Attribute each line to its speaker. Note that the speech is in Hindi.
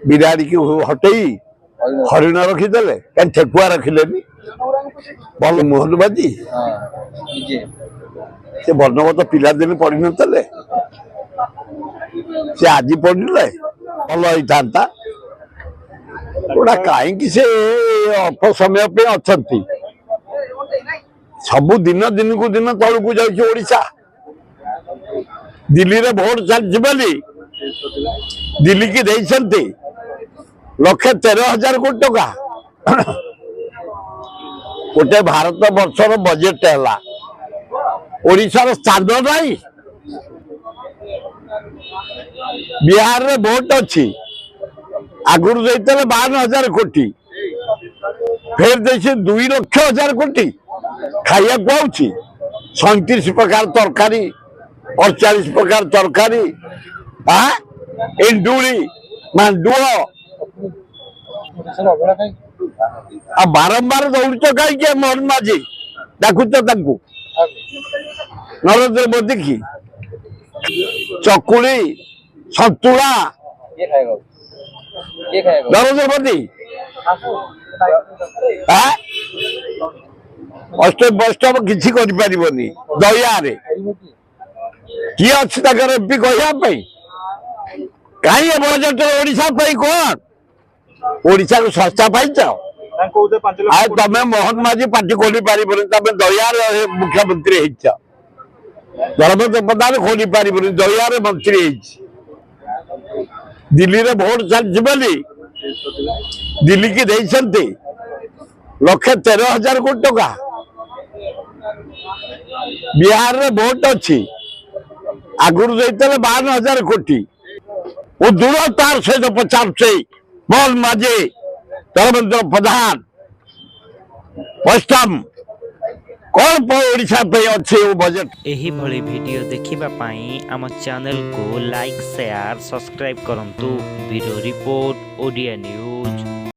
Speaker 1: बिराड़ी की हटई हरिण रखीदे कहीं ठेकुआ रखिले भल मोहनबाजी से वर्णवत पिला दिन पढ़ी नले से आज पढ़ले भल होता गोटा कहीं से अल्प समय पे अच्छा सबु दिन दिन को दिन तौक जा दिल्ली रे भोट चली दिल्ली की देते 1,13,000 कोटी टका गोटे भारत वर्षर बजेट है ओडिशार स्थान नहीं बिहार रे भोट अच्छी आगुरी देते 52,000 कोटी फिर देखे 2,00,000 कोटी खाया पाऊँ 37 प्रकार तरकारी 48 प्रकार तरकारी इंडुरी मांडुआ बारंबार दौड़ कहीं मोहन माझी डाकुच नरेंद्र मोदी की चकुली सतुला नरेंद्र मोदी अष्टम बैष्णव किसी दयारे किए अच्छी एमपी कहवाई कहीं बजेट ओडिशा कौन ओडिशा को सस्ता पाइच तमें मोहन माझी पार्टी खोली पार तमें दयार मुख्यमंत्री धर्मेंद्र प्रधान खोली पार दयार मंत्री दिल्ली रे भोट चली दिल्ली की देते 1,13,000 कोटी टका बिहार रे भोट अच्छी आगुरी देते 52,000 कोटी वो दूर तार सहित पचार मोहन माझी धर्मेंद्र प्रधान पश्चिम कौन ओडिशा पे अच्छे बजेट
Speaker 2: एही भली वीडियो देखिबा पाई आम चैनल को लाइक शेयर सब्सक्राइब करंतु। Bureau report Odia news.